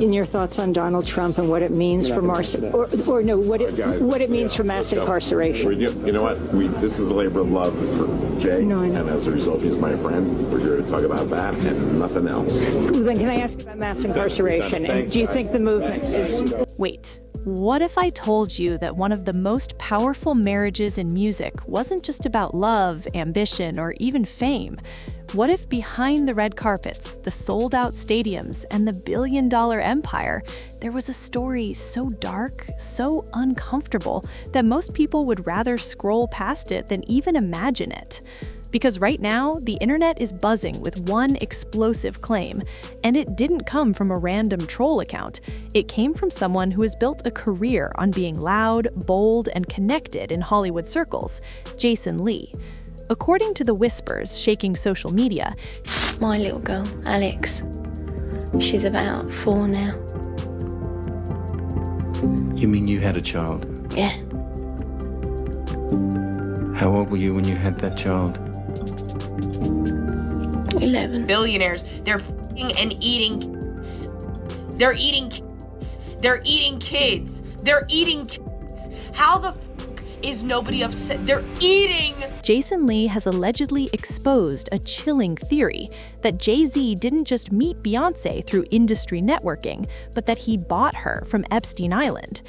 in your thoughts on Donald Trump and what it means for mass incarceration. You know what? This is a labor of love for Jay, and as a result, he's my friend. We're here to talk about that and nothing else. Then can I ask about mass incarceration? And do you think the movement is... Wait. What if I told you that one of the most powerful marriages in music wasn't just about love, ambition, or even fame? What if behind the red carpets, the sold-out stadiums, and the billion-dollar empire, there was a story so dark, so uncomfortable, that most people would rather scroll past it than even imagine it? Because right now, the internet is buzzing with one explosive claim, and it didn't come from a random troll account. It came from someone who has built a career on being loud, bold, and connected in Hollywood circles, Jason Lee. According to the whispers shaking social media, my little girl, Alex, she's about 4 now. You mean you had a child? Yeah. How old were you when you had that child? 11. Billionaires, they're f***ing and eating kids. They're eating kids. They're eating kids. They're eating kids. How the f*** is nobody upset? They're eating. Jason Lee has allegedly exposed a chilling theory that Jay-Z didn't just meet Beyonce through industry networking, but that he bought her from Epstein Island.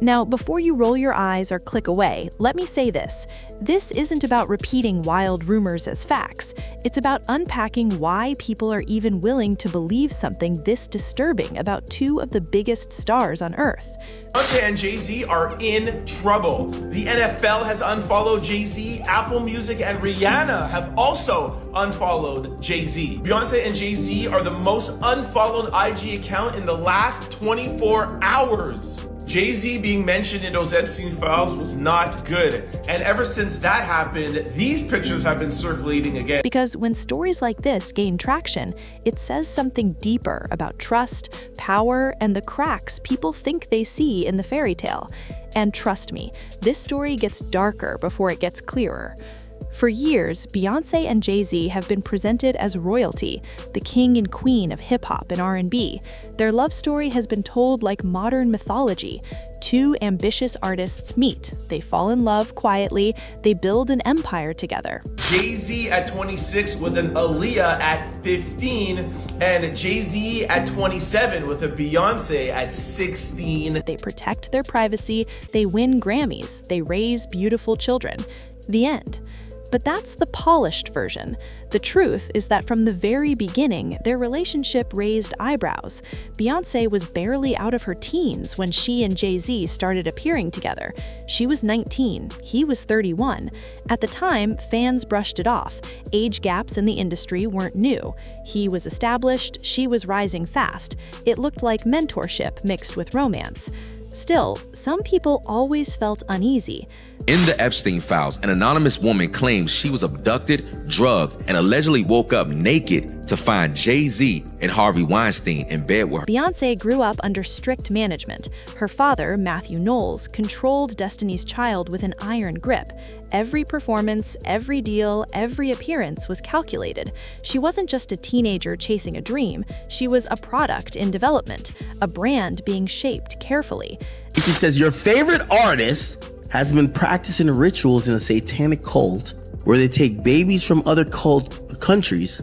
Now, before you roll your eyes or click away, let me say this. This isn't about repeating wild rumors as facts. It's about unpacking why people are even willing to believe something this disturbing about two of the biggest stars on Earth. Beyonce and Jay-Z are in trouble. The NFL has unfollowed Jay-Z, Apple Music and Rihanna have also unfollowed Jay-Z. Beyonce and Jay-Z are the most unfollowed IG account in the last 24 hours. Jay-Z being mentioned in those Epstein files was not good. And ever since that happened, these pictures have been circulating again. Because when stories like this gain traction, it says something deeper about trust, power, and the cracks people think they see in the fairy tale. And trust me, this story gets darker before it gets clearer. For years, Beyonce and Jay-Z have been presented as royalty, the king and queen of hip-hop and R&B. Their love story has been told like modern mythology. Two ambitious artists meet, they fall in love quietly, they build an empire together. Jay-Z at 26 with an Aaliyah at 15, and Jay-Z at 27 with a Beyonce at 16. They protect their privacy, they win Grammys, they raise beautiful children. The end. But that's the polished version. The truth is that from the very beginning, their relationship raised eyebrows. Beyonce was barely out of her teens when she and Jay-Z started appearing together. She was 19, he was 31. At the time, fans brushed it off. Age gaps in the industry weren't new. He was established, she was rising fast. It looked like mentorship mixed with romance. Still, some people always felt uneasy. In the Epstein files, an anonymous woman claims she was abducted, drugged, and allegedly woke up naked to find Jay-Z and Harvey Weinstein in bed with her. Beyonce grew up under strict management. Her father, Matthew Knowles, controlled Destiny's Child with an iron grip. Every performance, every deal, every appearance was calculated. She wasn't just a teenager chasing a dream. She was a product in development, a brand being shaped carefully. He says your favorite artist has been practicing rituals in a satanic cult where they take babies from other countries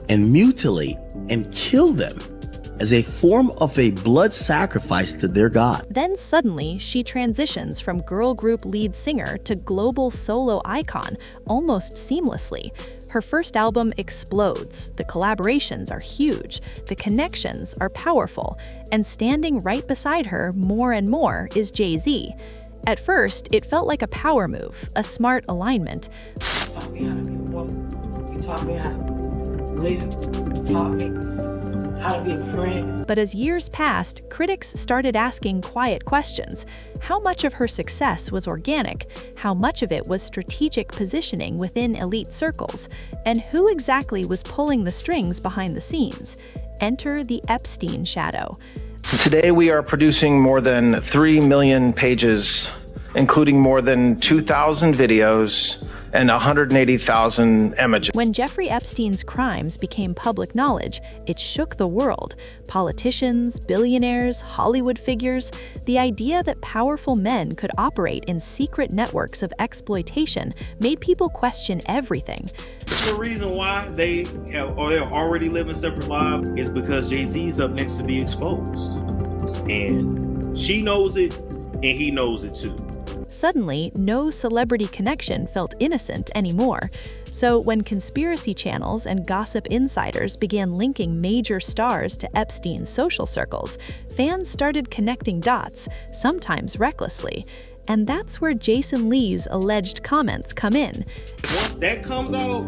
and mutilate and kill them as a form of a blood sacrifice to their god. Then suddenly, she transitions from girl group lead singer to global solo icon almost seamlessly. Her first album explodes, the collaborations are huge, the connections are powerful, and standing right beside her more and more is Jay-Z. At first, it felt like a power move, a smart alignment. Taught me how to be a woman. You taught me how to live. You taught me how to be a friend. But as years passed, critics started asking quiet questions. How much of her success was organic? How much of it was strategic positioning within elite circles? And who exactly was pulling the strings behind the scenes? Enter the Epstein shadow. Today we are producing more than 3 million pages, including more than 2,000 videos and 180,000 images. When Jeffrey Epstein's crimes became public knowledge, it shook the world. Politicians, billionaires, Hollywood figures, the idea that powerful men could operate in secret networks of exploitation made people question everything. The reason why they're already living separate lives is because Jay-Z's up next to be exposed. And she knows it, and he knows it too. Suddenly, no celebrity connection felt innocent anymore. So when conspiracy channels and gossip insiders began linking major stars to Epstein's social circles, fans started connecting dots, sometimes recklessly. And that's where Jason Lee's alleged comments come in. Once that comes out,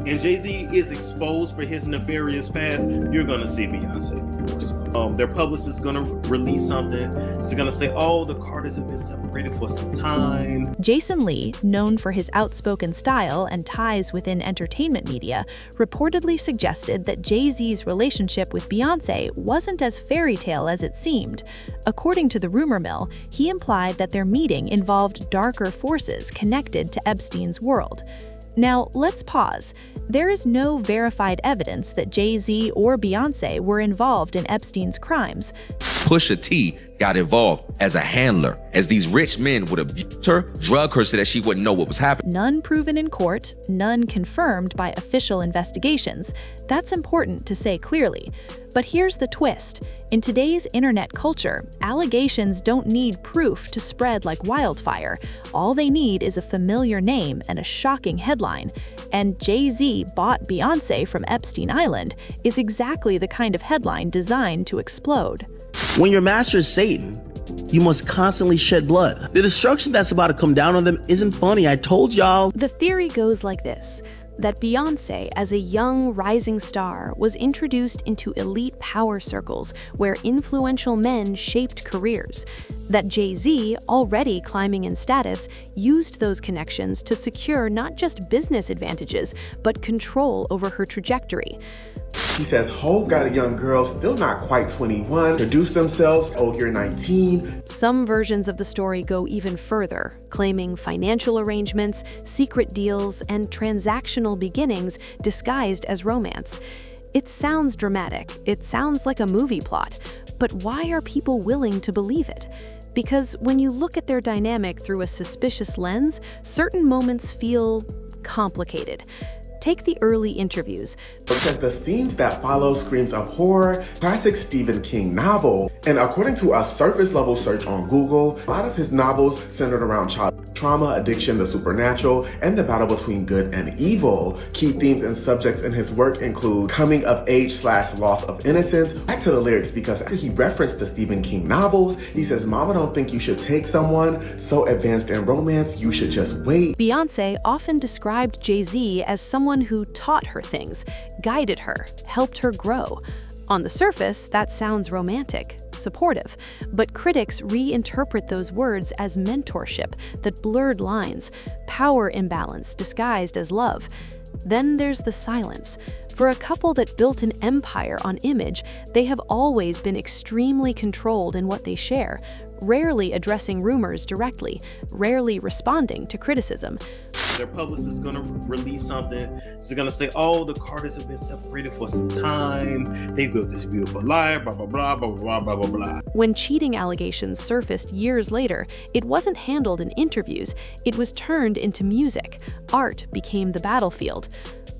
and Jay-Z is exposed for his nefarious past, you're gonna see Beyonce divorce. Their publicist is gonna release something. It's gonna say, oh, the Carters have been separated for some time. Jason Lee, known for his outspoken style and ties within entertainment media, reportedly suggested that Jay-Z's relationship with Beyonce wasn't as fairy tale as it seemed. According to the rumor mill, he implied that their meeting involved darker forces connected to Epstein's world. Now, let's pause. There is no verified evidence that Jay-Z or Beyonce were involved in Epstein's crimes. Pusha T got involved as a handler, as these rich men would abuse her, drug her so that she wouldn't know what was happening. None proven in court, none confirmed by official investigations. That's important to say clearly. But here's the twist. In today's internet culture, allegations don't need proof to spread like wildfire. All they need is a familiar name and a shocking headline. And Jay-Z bought Beyonce from Epstein Island is exactly the kind of headline designed to explode. When your master is Satan, you must constantly shed blood. The destruction that's about to come down on them isn't funny, I told y'all. The theory goes like this, that Beyonce, as a young, rising star, was introduced into elite power circles where influential men shaped careers. That Jay-Z, already climbing in status, used those connections to secure not just business advantages, but control over her trajectory. He says Hov got a young girl, still not quite 21, introduced themselves, oh, you're 19. Some versions of the story go even further, claiming financial arrangements, secret deals, and transactional beginnings disguised as romance. It sounds dramatic, it sounds like a movie plot, but why are people willing to believe it? Because when you look at their dynamic through a suspicious lens, certain moments feel complicated. Take the early interviews. Because the scenes that follow screams of horror, classic Stephen King novel. And according to a surface level search on Google, a lot of his novels centered around child trauma, addiction, the supernatural, and the battle between good and evil. Key themes and subjects in his work include coming of age / loss of innocence. Back to the lyrics, because after he referenced the Stephen King novels, he says, "Mama don't think you should take someone so advanced in romance, you should just wait." Beyonce often described Jay-Z as someone who taught her things, guided her, helped her grow. On the surface, that sounds romantic, supportive, but critics reinterpret those words as mentorship that blurred lines, power imbalance disguised as love. Then there's the silence. For a couple that built an empire on image, they have always been extremely controlled in what they share, rarely addressing rumors directly, rarely responding to criticism. Their publicist is gonna release something. It's gonna say, oh, the Carters have been separated for some time. They built this beautiful life, blah, blah, blah, blah, blah, blah, blah, blah. When cheating allegations surfaced years later, it wasn't handled in interviews, it was turned into music. Art became the battlefield.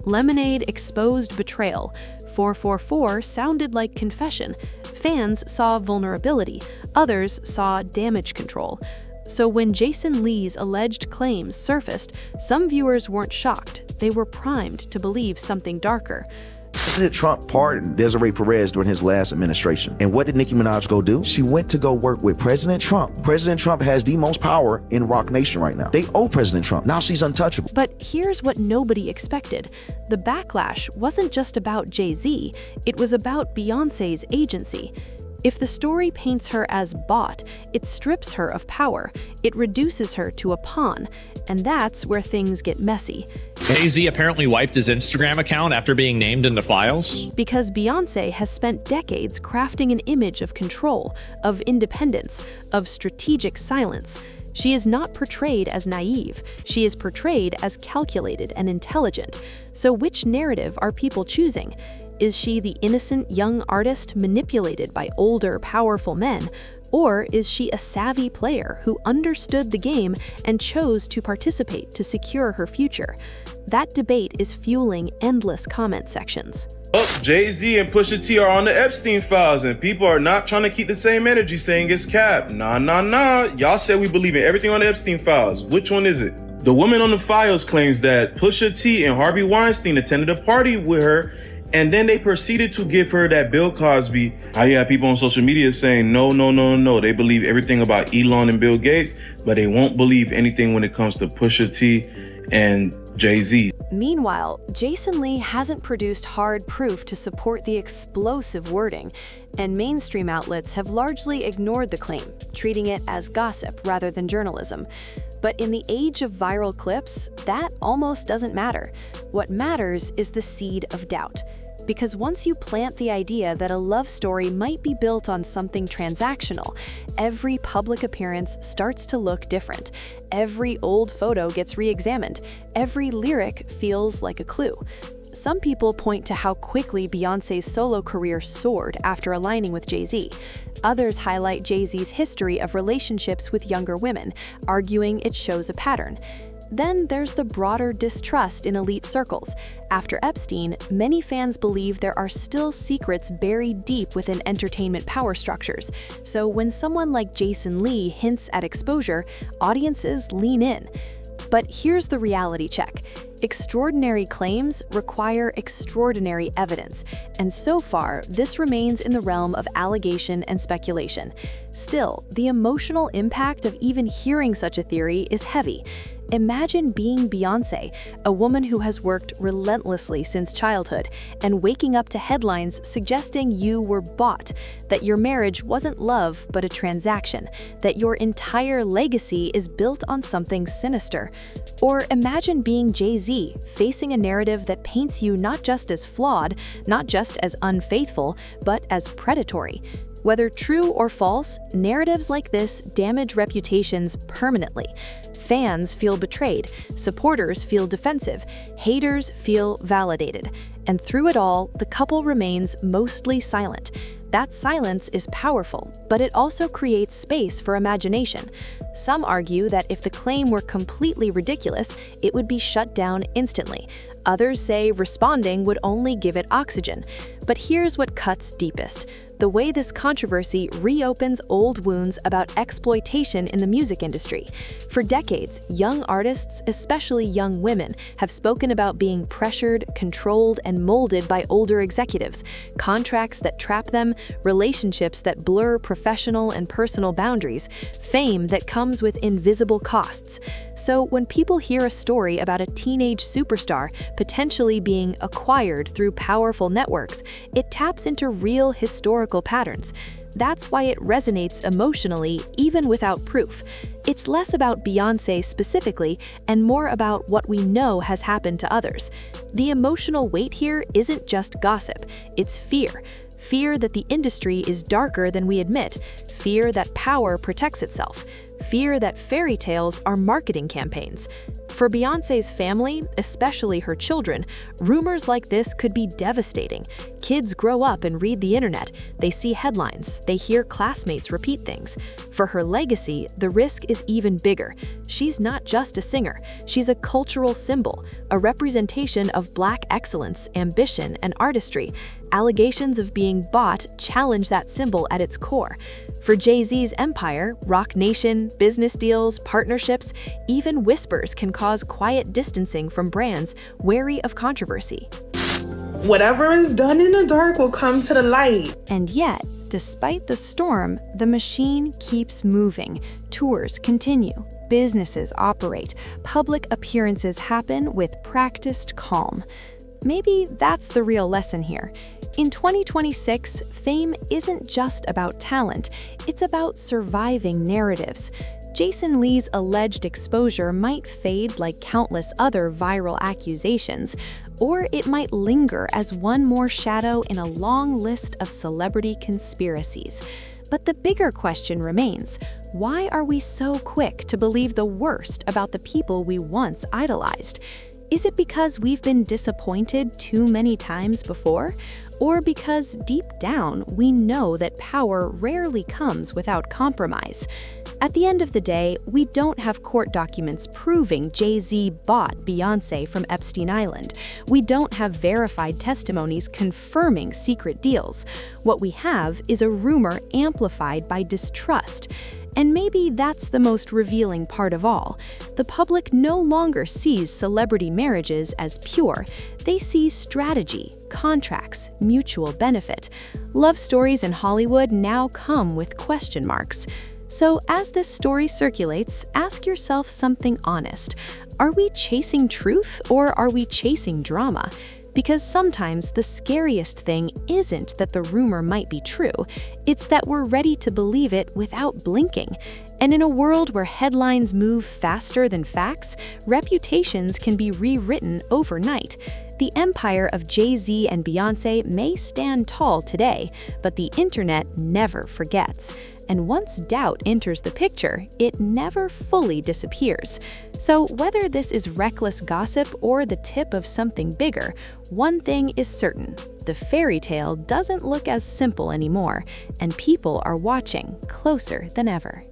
Lemonade exposed betrayal. 444 sounded like confession. Fans saw vulnerability. Others saw damage control. So when Jason Lee's alleged claims surfaced, some viewers weren't shocked. They were primed to believe something darker. President Trump pardoned Desiree Perez during his last administration. And what did Nicki Minaj go do? She went to go work with President Trump. President Trump has the most power in Rock Nation right now. They owe President Trump. Now she's untouchable. But here's what nobody expected. The backlash wasn't just about Jay-Z, it was about Beyonce's agency. If the story paints her as bought, it strips her of power. It reduces her to a pawn. And that's where things get messy. Jay-Z apparently wiped his Instagram account after being named in the files. Because Beyonce has spent decades crafting an image of control, of independence, of strategic silence. She is not portrayed as naive. She is portrayed as calculated and intelligent. So which narrative are people choosing? Is she the innocent young artist manipulated by older, powerful men? Or is she a savvy player who understood the game and chose to participate to secure her future? That debate is fueling endless comment sections. Oh, Jay-Z and Pusha T are on the Epstein files, and people are not trying to keep the same energy saying it's cap. Nah. Y'all said we believe in everything on the Epstein files. Which one is it? The woman on the files claims that Pusha T and Harvey Weinstein attended a party with her, and then they proceeded to give her that Bill Cosby. How you have people on social media saying, no. They believe everything about Elon and Bill Gates, but they won't believe anything when it comes to Pusha T and Jay-Z. Meanwhile, Jason Lee hasn't produced hard proof to support the explosive wording, and mainstream outlets have largely ignored the claim, treating it as gossip rather than journalism. But in the age of viral clips, that almost doesn't matter. What matters is the seed of doubt. Because once you plant the idea that a love story might be built on something transactional, every public appearance starts to look different. Every old photo gets re-examined. Every lyric feels like a clue. Some people point to how quickly Beyonce's solo career soared after aligning with Jay-Z. Others highlight Jay-Z's history of relationships with younger women, arguing it shows a pattern. Then there's the broader distrust in elite circles. After Epstein, many fans believe there are still secrets buried deep within entertainment power structures. So when someone like Jason Lee hints at exposure, audiences lean in. But here's the reality check. Extraordinary claims require extraordinary evidence, and so far, this remains in the realm of allegation and speculation. Still, the emotional impact of even hearing such a theory is heavy. Imagine being Beyonce, a woman who has worked relentlessly since childhood, and waking up to headlines suggesting you were bought, that your marriage wasn't love but a transaction, that your entire legacy is built on something sinister. Or imagine being Jay-Z, facing a narrative that paints you not just as flawed, not just as unfaithful, but as predatory. Whether true or false, narratives like this damage reputations permanently. Fans feel betrayed, supporters feel defensive, haters feel validated. And through it all, the couple remains mostly silent. That silence is powerful, but it also creates space for imagination. Some argue that if the claim were completely ridiculous, it would be shut down instantly. Others say responding would only give it oxygen. But here's what cuts deepest: the way this controversy reopens old wounds about exploitation in the music industry. For decades, young artists, especially young women, have spoken about being pressured, controlled, and molded by older executives, contracts that trap them, relationships that blur professional and personal boundaries, fame that comes with invisible costs. So when people hear a story about a teenage superstar potentially being acquired through powerful networks, it taps into real historical patterns. That's why it resonates emotionally, even without proof. It's less about Beyonce specifically, and more about what we know has happened to others. The emotional weight here isn't just gossip, it's fear. Fear that the industry is darker than we admit, fear that power protects itself, fear that fairy tales are marketing campaigns. For Beyonce's family, especially her children, rumors like this could be devastating. Kids grow up and read the internet. They see headlines. They hear classmates repeat things. For her legacy, the risk is even bigger. She's not just a singer. She's a cultural symbol, a representation of Black excellence, ambition, and artistry. Allegations of being bought challenge that symbol at its core. For Jay-Z's empire, Roc Nation, business deals, partnerships, even whispers can cause quiet distancing from brands wary of controversy. Whatever is done in the dark will come to the light. And yet, despite the storm, the machine keeps moving. Tours continue, businesses operate, public appearances happen with practiced calm. Maybe that's the real lesson here. In 2026, fame isn't just about talent, it's about surviving narratives. Jason Lee's alleged exposure might fade like countless other viral accusations, or it might linger as one more shadow in a long list of celebrity conspiracies. But the bigger question remains, why are we so quick to believe the worst about the people we once idolized? Is it because we've been disappointed too many times before? Or because deep down we know that power rarely comes without compromise? At the end of the day, we don't have court documents proving Jay-Z bought Beyonce from Epstein Island. We don't have verified testimonies confirming secret deals. What we have is a rumor amplified by distrust. And maybe that's the most revealing part of all. The public no longer sees celebrity marriages as pure. They see strategy, contracts, mutual benefit. Love stories in Hollywood now come with question marks. So as this story circulates, ask yourself something honest. Are we chasing truth or are we chasing drama? Because sometimes the scariest thing isn't that the rumor might be true, it's that we're ready to believe it without blinking. And in a world where headlines move faster than facts, reputations can be rewritten overnight. The empire of Jay-Z and Beyonce may stand tall today, but the internet never forgets. And once doubt enters the picture, it never fully disappears. So whether this is reckless gossip or the tip of something bigger, one thing is certain: the fairy tale doesn't look as simple anymore, and people are watching closer than ever.